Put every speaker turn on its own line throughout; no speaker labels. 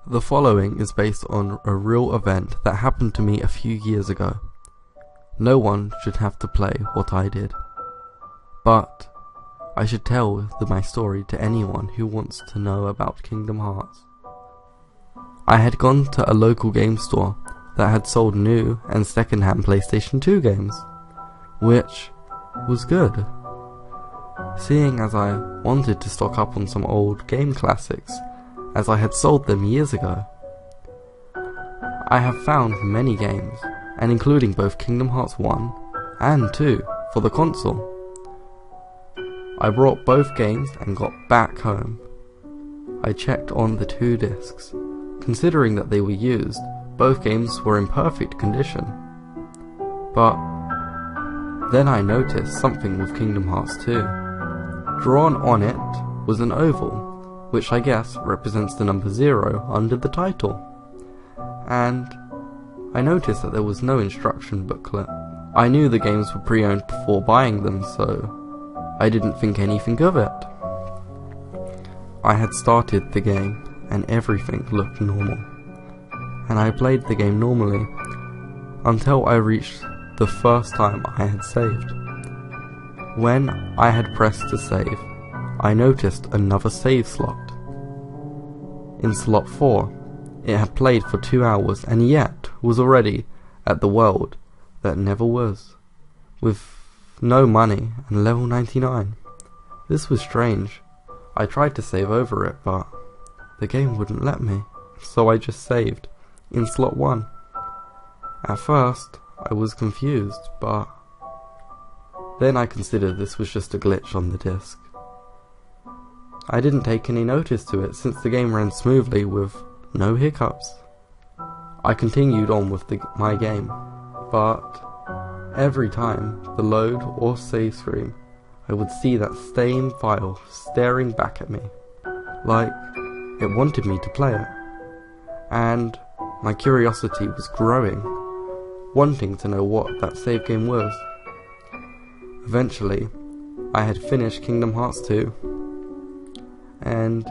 The following is based on a real event that happened to me a few years ago. No one should have to play what I did, but I should tell my story to anyone who wants to know about Kingdom Hearts. I had gone to a local game store that had sold new and second-hand PlayStation 2 games, which was good, seeing as I wanted to stock up on some old game classics, as I had sold them years ago. I have found many games, and including both Kingdom Hearts 1 and 2 for the console. I brought both games and got back home. I checked on the 2 discs. Considering that they were used, both games were in perfect condition. But then I noticed something with Kingdom Hearts 2. Drawn on it was an oval, which I guess represents the number 0 under the title. And I noticed that there was no instruction booklet. I knew the games were pre-owned before buying them, so I didn't think anything of it. I had started the game and everything looked normal, and I played the game normally until I reached the first time I had saved. When I had pressed to save, I noticed another save slot. In slot 4, it had played for 2 hours and yet was already at the world that never was, with no money and level 99. This was strange. I tried to save over it, but the game wouldn't let me, so I just saved in slot 1. At first, I was confused, but then I considered this was just a glitch on the disc. I didn't take any notice to it since the game ran smoothly with no hiccups. I continued on with my game, but every time the load or save screen, I would see that same file staring back at me, like it wanted me to play it. And my curiosity was growing, wanting to know what that save game was. Eventually, I had finished Kingdom Hearts 2, and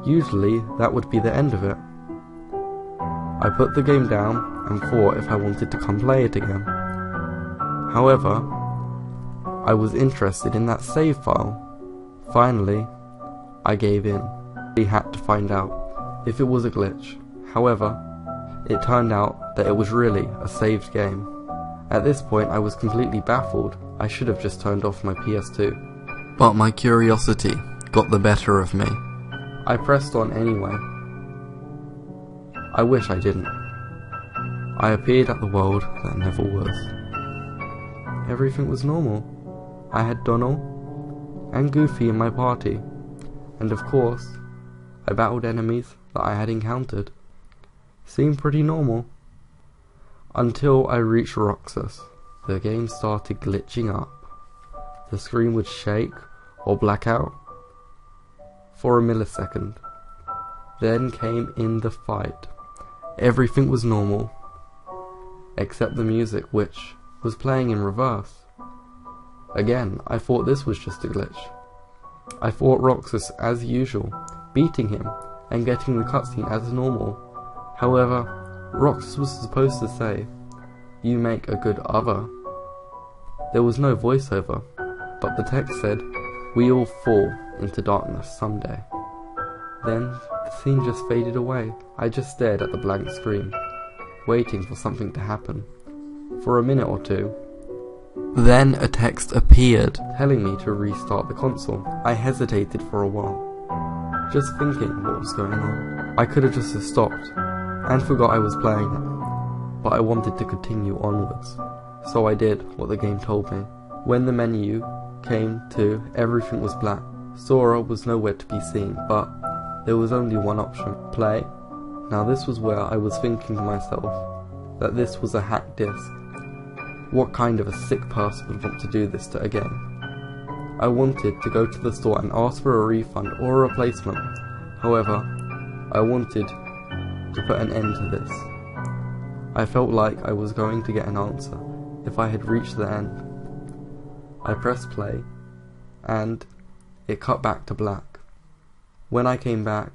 usually that would be the end of it. I put the game down and thought if I wanted to come play it again. However, I was interested in that save file. Finally, I gave in. We had to find out if it was a glitch. However, it turned out that it was really a saved game. At this point I was completely baffled. I should have just turned off my PS2. But my curiosity got the better of me. I pressed on anyway. I wish I didn't. I appeared at the world that never was. Everything was normal. I had Donald and Goofy in my party, and of course, I battled enemies that I had encountered. Seemed pretty normal. Until I reached Roxas. The game started glitching up. The screen would shake or black out for a millisecond. Then came in the fight. Everything was normal, except the music, which was playing in reverse. Again, I thought this was just a glitch. I fought Roxas as usual, beating him and getting the cutscene as normal. However, Roxas was supposed to say, "You make a good other." There was no voiceover, but the text said, "We all fall into darkness someday." Then the scene just faded away. I just stared at the blank screen, waiting for something to happen, for a minute or two. Then a text appeared, telling me to restart the console. I hesitated for a while, just thinking what was going on. I could have just stopped, and forgot I was playing it, but I wanted to continue onwards, so I did what the game told me. When the menu came to everything was black, Sora was nowhere to be seen, but there was only one option: play. Now this was where I was thinking to myself that this was a hacked disc. What kind of a sick person would want to do this to a game? I wanted to go to the store and ask for a refund or a replacement. However, I wanted to put an end to this. I felt like I was going to get an answer if I had reached the end. I pressed play, and it cut back to black. When I came back,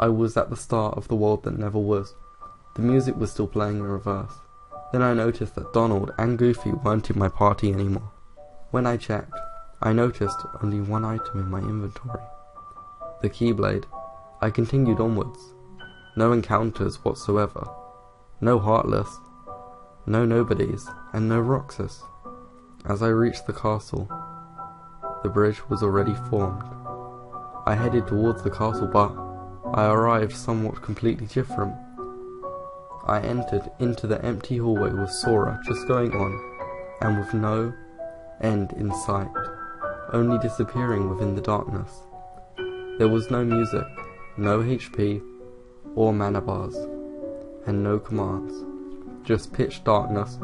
I was at the start of the world that never was. The music was still playing in reverse. Then I noticed that Donald and Goofy weren't in my party anymore. When I checked, I noticed only one item in my inventory. The Keyblade. I continued onwards. No encounters whatsoever. No Heartless. No Nobodies. And no Roxas. As I reached the castle, the bridge was already formed. I headed towards the castle, but I arrived somewhat completely different. I entered into the empty hallway with Sora just going on, and with no end in sight, only disappearing within the darkness. There was no music, no HP or mana bars, and no commands, just pitch darkness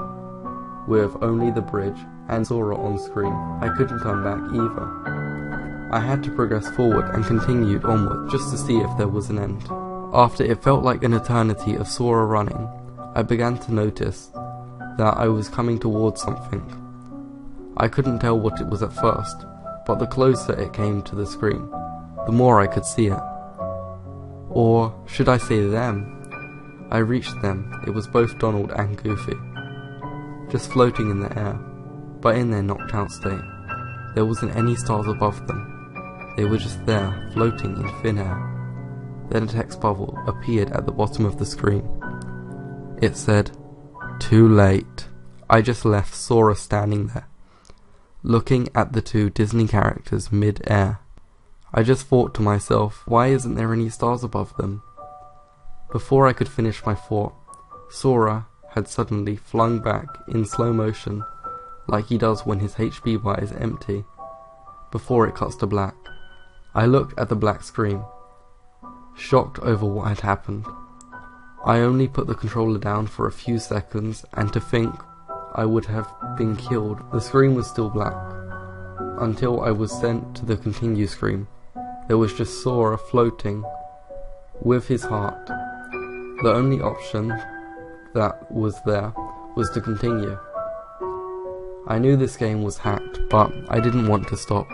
with only the bridge and Sora on screen. I couldn't turn back either. I had to progress forward and continued onward just to see if there was an end. After it felt like an eternity of Sora running, I began to notice that I was coming towards something. I couldn't tell what it was at first, but the closer it came to the screen, the more I could see it. Or should I say them? I reached them. It was both Donald and Goofy, just floating in the air, but in their knocked out state. There wasn't any stars above them. They were just there, floating in thin air. Then a text bubble appeared at the bottom of the screen. It said, "Too late." I just left Sora standing there, looking at the two Disney characters mid-air. I just thought to myself, why isn't there any stars above them? Before I could finish my thought, Sora had suddenly flung back in slow motion, like he does when his HP bar is empty, before it cuts to black. I looked at the black screen, shocked over what had happened. I only put the controller down for a few seconds, and to think I would have been killed. The screen was still black, until I was sent to the continue screen. There was just Sora floating, with his heart. The only option that was there was to continue. I knew this game was hacked, but I didn't want to stop.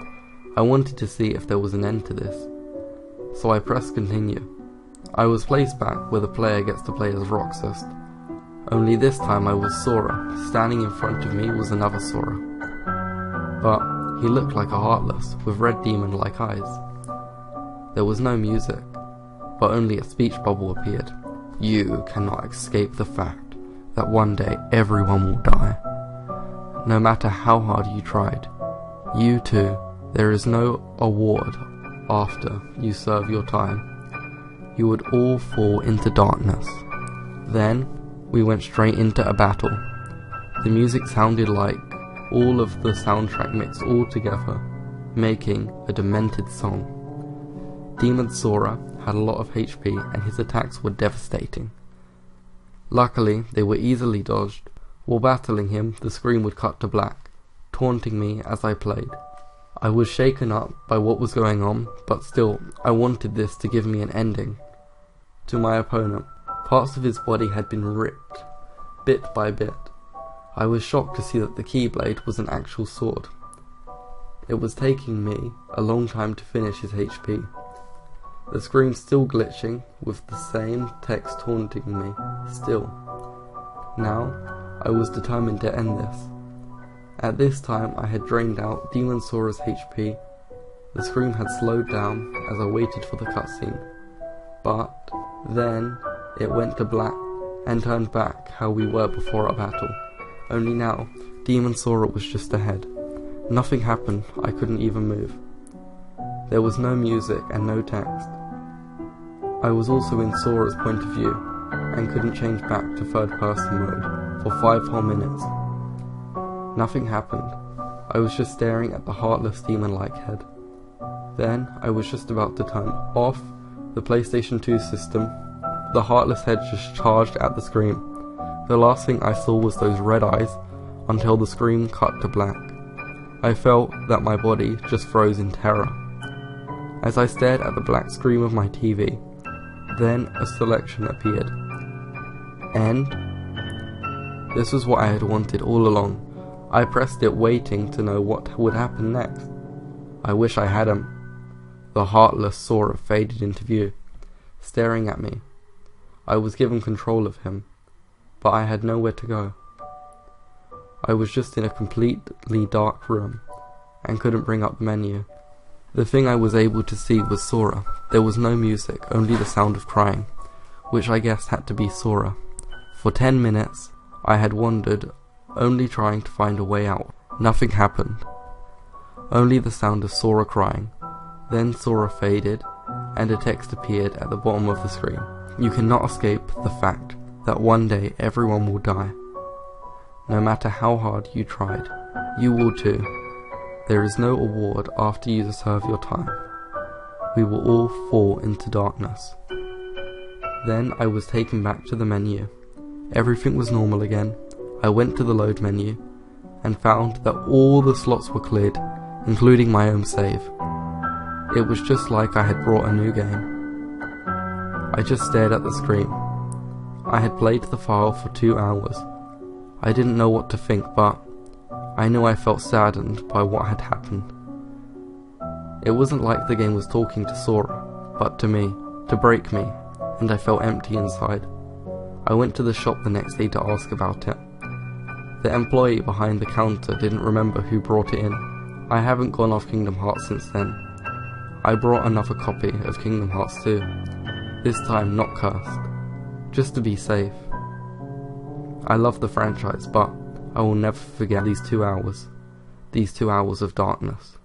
I wanted to see if there was an end to this. So I pressed continue. I was placed back where the player gets to play as Roxas. Only this time I was Sora. Standing in front of me was another Sora. But he looked like a Heartless, with red demon-like eyes. There was no music, but only a speech bubble appeared. You cannot escape the fact that one day everyone will die. No matter how hard you tried. You too. There is no award after you serve your time. You would all fall into darkness. Then we went straight into a battle. The music sounded like all of the soundtrack mixed all together, making a demented song. Demon Sora had a lot of HP and his attacks were devastating. Luckily, they were easily dodged. While battling him, the screen would cut to black, taunting me as I played. I was shaken up by what was going on, but still, I wanted this to give me an ending. To my opponent, parts of his body had been ripped, bit by bit. I was shocked to see that the Keyblade was an actual sword. It was taking me a long time to finish his HP. The screen still glitching, with the same text taunting me, still. Now, I was determined to end this. At this time, I had drained out Demon Sora's HP. The screen had slowed down as I waited for the cutscene. But then it went to black and turned back how we were before our battle. Only now, Demon Sora was just ahead. Nothing happened, I couldn't even move. There was no music and no text. I was also in Sora's point of view, and couldn't change back to third person mode for 5 whole minutes. Nothing happened. I was just staring at the heartless demon-like head. Then I was just about to turn off the PlayStation 2 system. The heartless head just charged at the screen. The last thing I saw was those red eyes until the screen cut to black. I felt that my body just froze in terror. As I stared at the black screen of my TV, then a selection appeared. End? This was what I had wanted all along. I pressed it waiting to know what would happen next. I wish I hadn't. The heartless Sora faded into view. staring at me. I was given control of him, but I had nowhere to go. I was just in a completely dark room and couldn't bring up the menu. The thing I was able to see was Sora. There was no music, only the sound of crying, which I guessed had to be Sora. For 10 minutes, I had wandered, only trying to find a way out. Nothing happened. Only the sound of Sora crying. Then Sora faded, and a text appeared at the bottom of the screen. You cannot escape the fact that one day everyone will die. No matter how hard you tried, you will too. There is no award after you serve your time. We will all fall into darkness. Then I was taken back to the menu. Everything was normal again. I went to the load menu and found that all the slots were cleared, including my own save. It was just like I had brought a new game. I just stared at the screen. I had played the file for 2 hours. I didn't know what to think, but I knew I felt saddened by what had happened. It wasn't like the game was talking to Sora, but to me, to break me, and I felt empty inside. I went to the shop the next day to ask about it. The employee behind the counter didn't remember who brought it in. I haven't gone off Kingdom Hearts since then. I brought another copy of Kingdom Hearts 2, this time not cursed, just to be safe. I love the franchise, but I will never forget these 2 hours of darkness.